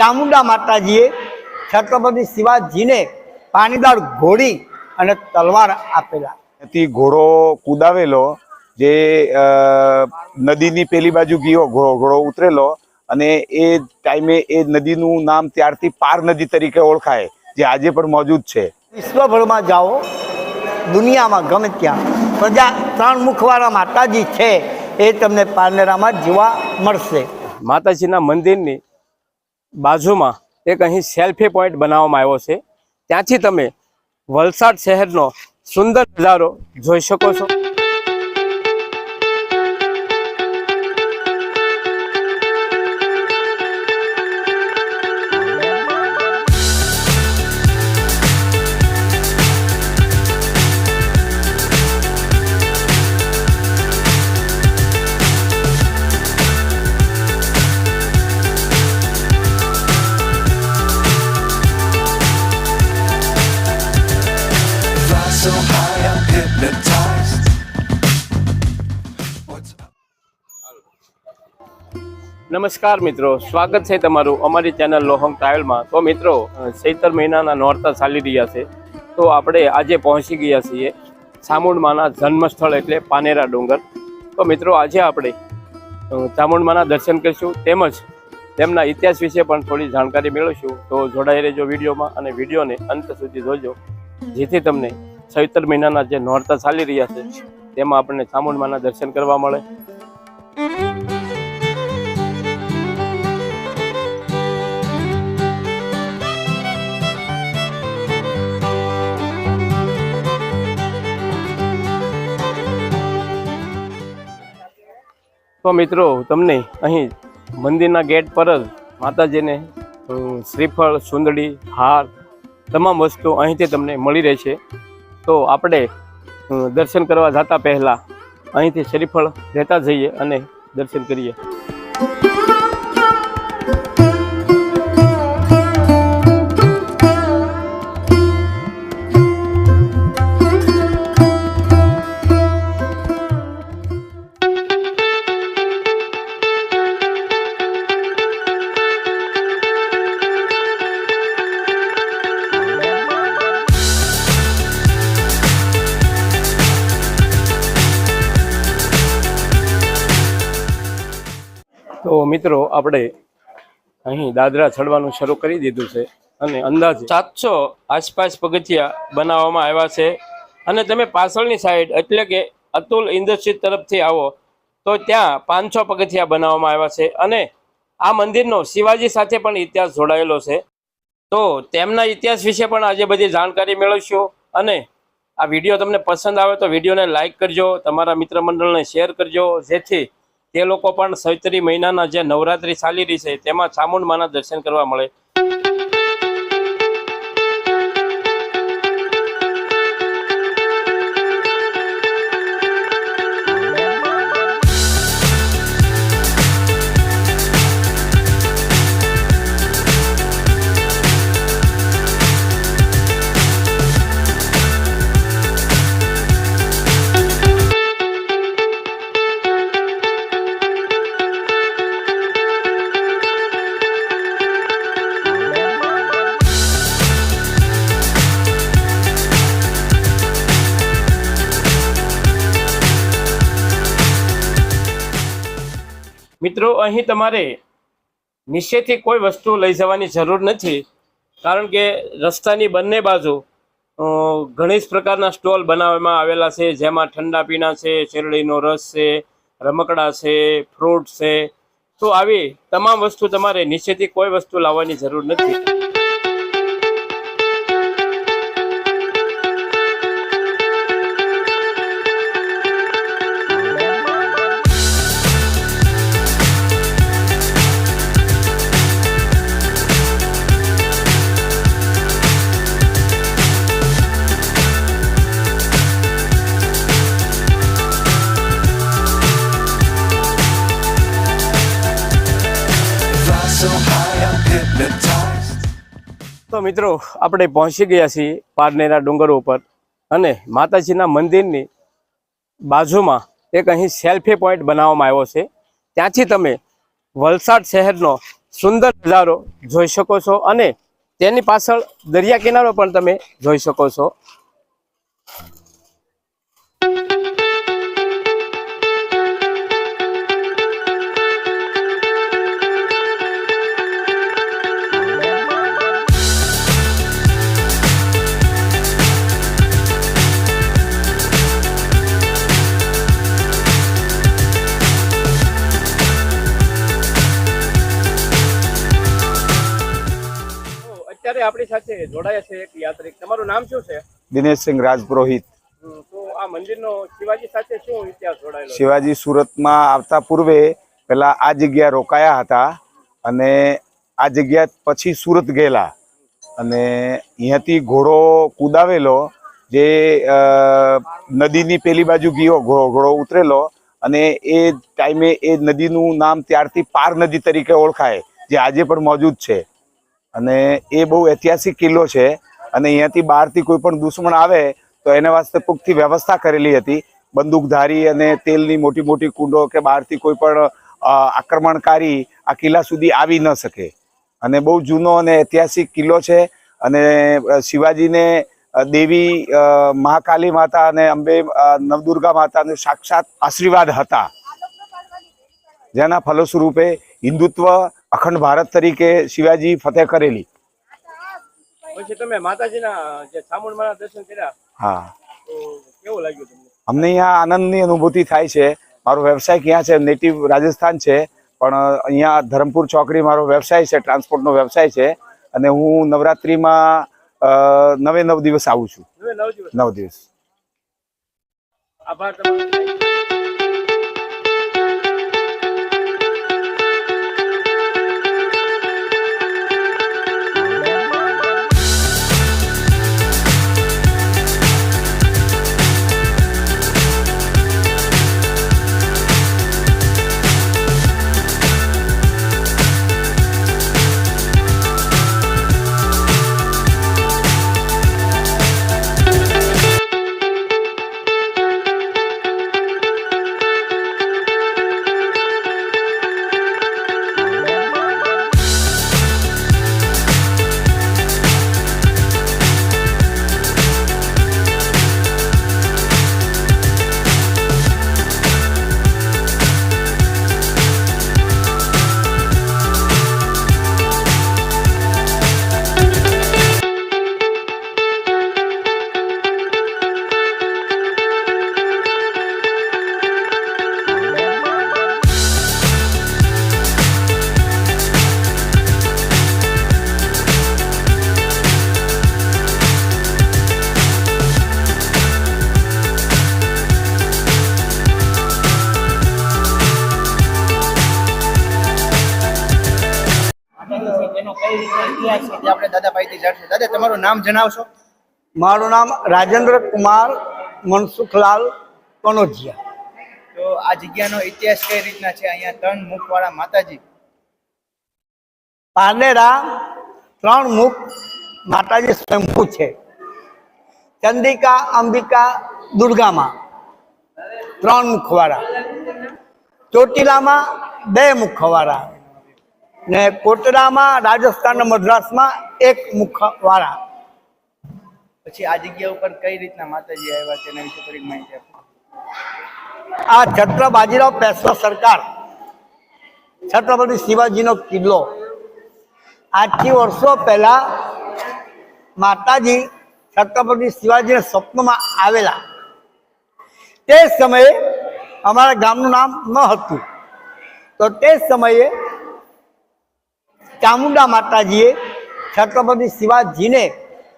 ચામુંડા માતાજીએ છત્રપતિ શિવાજીને પાણીદાર ઘોડી અને તલવાર આપેલા. ત્યાંથી ઘોડો કુદાવેલો, જે નદીની પેલી બાજુ ગયો ઘોડો ઉતરેલો, અને એ ટાઈમે એ નદીનું નામ ત્યારથી પાર નદી તરીકે ઓળખાય, જે આજે પણ મોજૂદ છે. વિશ્વભરમાં જાઓ, દુનિયામાં ગમે ત્યાં પ્રજા 3 મુખવાળા માતાજી છે, એ તમને પારનેરામાં જોવા મળશે. માતાજીના મંદિરની બાજુમાં એક અહીં સેલ્ફી પોઈન્ટ બનાવવામાં આવ્યો છે. ત્યાંથી તમે વલસાડ શહેરનો સુંદર નજારો જોઈ શકો છો. નમસ્કાર મિત્રો, સ્વાગત છે તમારું અમારી ચેનલ લોહંગ ટ્રાવેલમાં. તો મિત્રો, ચૈત્ર મહિનાના નોરતા ચાલી રહ્યા છે, તો આપણે આજે પહોંચી ગયા છીએ ચામુંડમાના જન્મસ્થળ એટલે પાનેરા ડુંગર. તો મિત્રો, આજે આપણે ચામુંડમાના દર્શન કરીશું, તેમજ તેમના ઇતિહાસ વિશે પણ થોડી જાણકારી મેળવીશું. તો જોડાઈ રહેજો વિડીયોમાં અને વિડીયોને અંત સુધી જોજો, જેથી તમને ચૈત્ર મહિનાના જે નોરતા ચાલી રહ્યા છે તેમાં આપણને ચામુંડમાના દર્શન કરવા મળે. તો મિત્રો, તમને અહીં મંદિરના ગેટ પર જ માતાજીને શ્રીફળ, સુંદડી, હાર તમામ વસ્તુ અહીંથી તમને મળી રહેશે. તો આપણે દર્શન કરવા જતા પહેલાં અહીંથી શ્રીફળ લેતા જઈએ અને દર્શન કરીએ. તો મિત્રો, આપણે અહીં દાદરા ચડવાનું શરૂ કરી દીધું છે અને અંદાજે 700 આસપાસ પગથિયા બનાવવામાં આવ્યા છે. અને તમે પાછળની સાઈડ એટલે કે અતુલ ઇન્ડસ્ટ્રી તરફથી આવો તો ત્યાં 500 પગથિયા બનાવવામાં આવ્યા છે. અને આ મંદિરનો શિવાજી સાથે પણ ઇતિહાસ જોડાયેલો છે. તો તેમના ઇતિહાસ વિશે પણ આજે બધી જાણકારી મેળવશું. અને આ વિડીયો તમને પસંદ આવે તો વિડીયોને લાઈક કરજો, તમારા મિત્ર મંડળને શેર કરજો, જેથી તે લોકો પણ ચૈત્રી મહિનાના જે નવરાત્રી ચાલી રહી છે તેમાં ચામુંડમાના દર્શન કરવા મળે. મિત્રો, અહીં તમારે નીચેથી કોઈ વસ્તુ લઈ જવાની જરૂર નથી, કારણ કે રસ્તાની બંને બાજુ ઘણી જ પ્રકારના સ્ટોલ બનાવવામાં આવેલા છે, જેમાં ઠંડા પીણા છે, શેરડીનો રસ છે, રમકડા છે, ફ્રૂટ છે. તો આવી તમામ વસ્તુ તમારે નીચેથી કોઈ વસ્તુ લાવવાની જરૂર નથી. તો મિત્રો, આપણે પહોંચી ગયા છીએ પારનેરા ડુંગર ઉપર, અને માતાજીના મંદિરની બાજુમાં એક અહીં સેલ્ફી પોઈન્ટ બનાવવામાં આવ્યો છે. ત્યાંથી તમે વલસાડ શહેરનો સુંદર નજારો જોઈ શકો છો અને તેની પાછળ દરિયા કિનારો પણ તમે જોઈ શકો છો. અત્યારે આપણી સાથે જોડાયા છે એક યાત્રિક. તમારું નામ શું છે? દિનેશસિંહ રાજપુરોહિત. તો આ મંદિરનો શિવાજી સાથે શું ઇતિહાસ જોડાયેલો? શિવાજી સુરતમાં આવતા પૂર્વે પેલા આ જગ્યા રોકાયા હતા અને આ જગ્યા પછી સુરત ગયેલા અને અહીંયાથી ઘોડો કુદાવેલો જે નદીની પેલી બાજુ ગયો ઘોડો ઉતરેલો અને એ ટાઈમે એ નદીનું નામ ત્યારથી પાર નદી તરીકે ઓળખાય, જે આજે પણ મોજૂદ છે. અને એ બહુ ઐતિહાસિક કિલ્લો છે અને અહીંયાથી બહારથી કોઈ પણ દુશ્મન આવે તો એને વાસ્તે પુખ્તી વ્યવસ્થા કરેલી હતી. બંદૂકધારી અને તેલની મોટી મોટી કુંડો કે બહારથી કોઈ પણ આક્રમણકારી આ કિલ્લા સુધી આવી ન શકે. અને બહુ જૂનો અને ઐતિહાસિક કિલ્લો છે. અને શિવાજીને દેવી મહાકાલી માતા અને અંબે નવદુર્ગા માતાનો સાક્ષાત આશીર્વાદ હતા, જેના ફલો સ્વરૂપે હિન્દુત્વ અખંડ ભારત તરીકે શિવાજી ફતેહ કરેલી. પછી તમે માતાજીના જે ચામુંડમાના દર્શન કર્યા, હા, તો કેવું લાગ્યું તમને? અમને અહીંયા આનંદની અનુભૂતિ થાય છે. મારો વ્યવસાય ક્યાં છે? નેટિવ રાજસ્થાન છે, પણ અહીંયા ધરમપુર ચોકડી મારો વ્યવસાય છે, ટ્રાન્સપોર્ટનો વ્યવસાય છે. અને હું નવરાત્રિમાં 9 દિવસ આવું છું. 9 દિવસ. આભાર તમારો. આપણે દાદાભાઈથી જાણશું. દાદા, તમારું નામ જણાવશો? મારું નામ રાજેન્દ્ર કુમાર મનસુખલાલ કનોજિયા. તો આ જગ્યાનો ઇતિહાસ કઈ રીતના છે? અહીંયા 3 મુખવાળા માતાજી. પારનેરા 3 મુખ માતાજી સ્વયંભૂ છે. ચંદિકા, અંબિકા, દુર્ગામાં 3 મુખવાળા. ચોટીલામાં 2 મુખવાળા ને કોટડામાં રાજસ્થાન મદ્રાસમાં 1 મુખવાળા. પછી આ જગ્યા ઉપર કઈ રીતના માતાજી આવ્યા તેના વિશે થોડીક માહિતી આપો. આ છત્ર બાજીરાવ પેશવા સરકાર છત્રપતિ શિવાજીનો કિલ્લો. આજથી વર્ષો પહેલા માતાજી છત્રપતિ શિવાજીના સ્વપ્નમાં આવેલા. તે સમયે અમારા ગામનું નામ ન હતું, તો તે સમયે ચામુંડા માતાજીએ છત્રપતિ શિવાજીને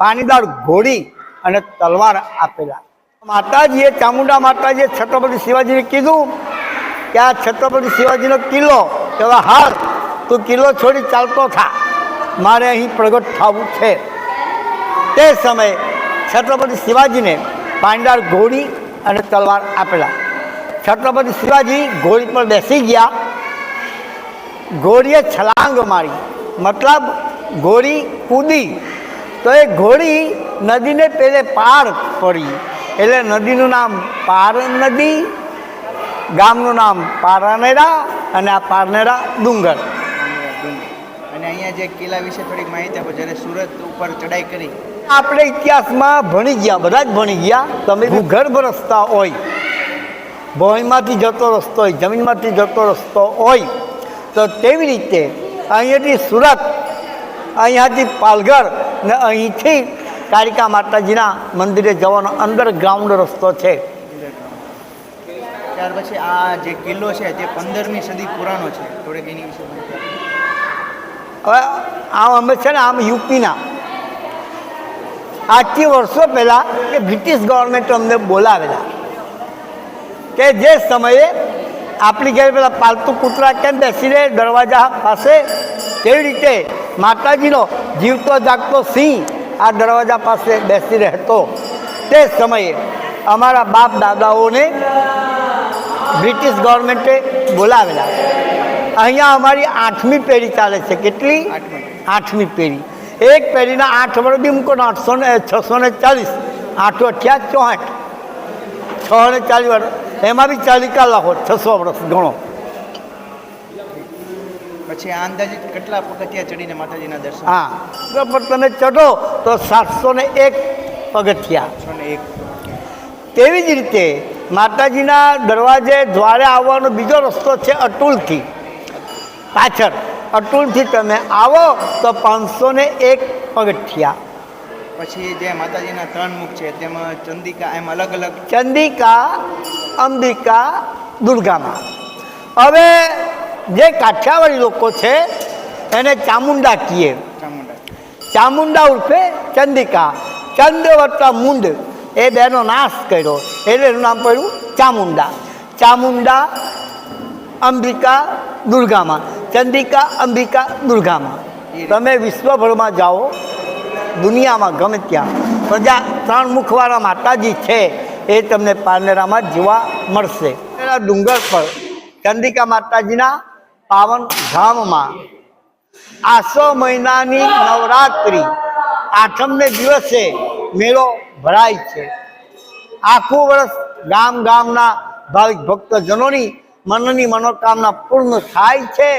પાણીદાર ઘોડી અને તલવાર આપેલા. માતાજીએ ચામુંડા માતાજીએ છત્રપતિ શિવાજીને કીધું કે આ છત્રપતિ શિવાજીનો કિલ્લો, કે હવે હાલ તું કિલ્લો છોડી ચાલતો થા, મારે અહીં પ્રગટ થવું છે. તે સમયે છત્રપતિ શિવાજીને પાણીદાર ઘોડી અને તલવાર આપેલા. છત્રપતિ શિવાજી ઘોડી પર બેસી ગયા. ઘોડીએ છલાંગ મારી, મતલબ ઘોડી કૂદી, તો એ ઘોડી નદીને પેલે પાર પડી, એટલે નદીનું નામ પાર નદી, ગામનું નામ પારનેરા અને આ પારનેરા ડુંગર. અહીંયા જે કિલ્લા વિશે થોડીક માહિતી આપો. જ્યારે સુરત ઉપર ચડાઈ કરી આપણે ઇતિહાસમાં ભણી ગયા, બધા જ ભણી ગયા. તમે ભૂગર્ભ રસ્તા હોય, ભોંયમાંથી જતો રસ્તો હોય, જમીનમાંથી જતો રસ્તો હોય, તો તેવી રીતે અહીંયાથી સુરત, અહીંયાથી પાલઘર ને અહીંથી કાળિકા માતાજીના મંદિરે જવાનો અંડરગ્રાઉન્ડ રસ્તો છે. ત્યાર પછી આ જે કિલ્લો છે તે 15મી સદી પુરાણો છે. થોડીક એની વિશે માહિતી આપો. હવે આમ અમે છે ને આમ યુપીના આજથી વર્ષો પહેલાં કે બ્રિટિશ ગવર્મેન્ટે અમને બોલાવેલા કે જે સમયે આપણી ઘરે પેલા પાલતુ કૂતરા કેમ બેસી રહે દરવાજા પાસે, તેવી રીતે માતાજીનો જીવતો જાગતો સિંહ આ દરવાજા પાસે બેસી રહેતો. તે સમયે અમારા બાપ દાદાઓને બ્રિટિશ ગવર્મેન્ટે બોલાવેલા. અહીંયા અમારી 8મી પેઢી ચાલે છે. કેટલી? 8મી પેઢી. એક પેઢીના 8 વર્ષ બી મૂકો ને 640, 8 8 64, 640 વર્ષ, એમાં બી 40 કલાકો 600 વર્ષ ગણો. પછી આ અંદાજિત કેટલા પગથિયા ચડીને માતાજીના દર્શન? હા, બરાબર. તમે ચઢો તો 701 પગથિયા. 601. તેવી જ રીતે માતાજીના દરવાજે દ્વારે આવવાનો બીજો રસ્તો છે અતુલથી. પાછળ અતુલથી તમે આવો તો 501 પગથિયા. પછી જે માતાજીના 3 મુખ છે તેમાં ચંદિકા એમ અલગ અલગ ચંદિકા, અંબિકા, દુર્ગામાં. હવે જે કાઠિયાવાડી લોકો છે એને ચામુંડા કહીએ. ચામુંડા. ચામુંડા ઉર્ફે ચંદિકા. ચંદ વત્તા મુંડ એ બેનો નાશ કર્યો એટલે એનું નામ પડ્યું ચામુંડા. ચામુંડા, અંબિકા, દુર્ગામાં. ચંદિકા, અંબિકા, દુર્ગામાં. તમે વિશ્વભરમાં જાઓ, દુનિયામાં ગમે ત્યાં પ્રજા 3 મુખવાળા માતાજી છે એ તમને પારનેરામાં જોવા મળશે. એના ડુંગર પર ચંદિકા માતાજીના પાવન ધામમાં આસો મહિનાની નવરાત્રિ 8મને દિવસે મેળો ભરાય છે. આખું વર્ષ ગામ ગામના ભાવિક ભક્તજનોની મનની મનોકામના પૂર્ણ થાય છે.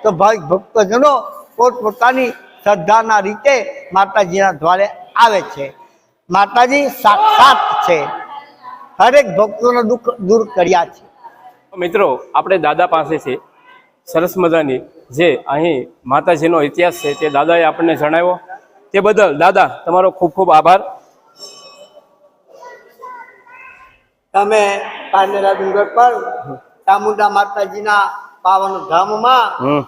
તો ભાવિક ભક્તજનો પોતપોતાની શ્રદ્ધાના રીતે માતાજીના દ્વારે આવે છે. માતાજી સાક્ષાત છે, હરેક ભક્તોનો દુઃખ દૂર કર્યા છે. મિત્રો, આપણે દાદા પાસે છે સરસ મજાની જે અહીં માતાજીનો ઇતિહાસ છે તે દાદાએ આપણને જણાવ્યો. તે બદલ દાદા તમારો ખૂબ ખૂબ આભાર. તમે પારનેરા ડુંગર પર ચામુંડા માતાજીના પાવન ધામમાં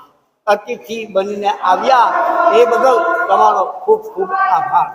અતિથિ બનીને આવ્યા એ બદલ તમારો ખૂબ ખૂબ આભાર.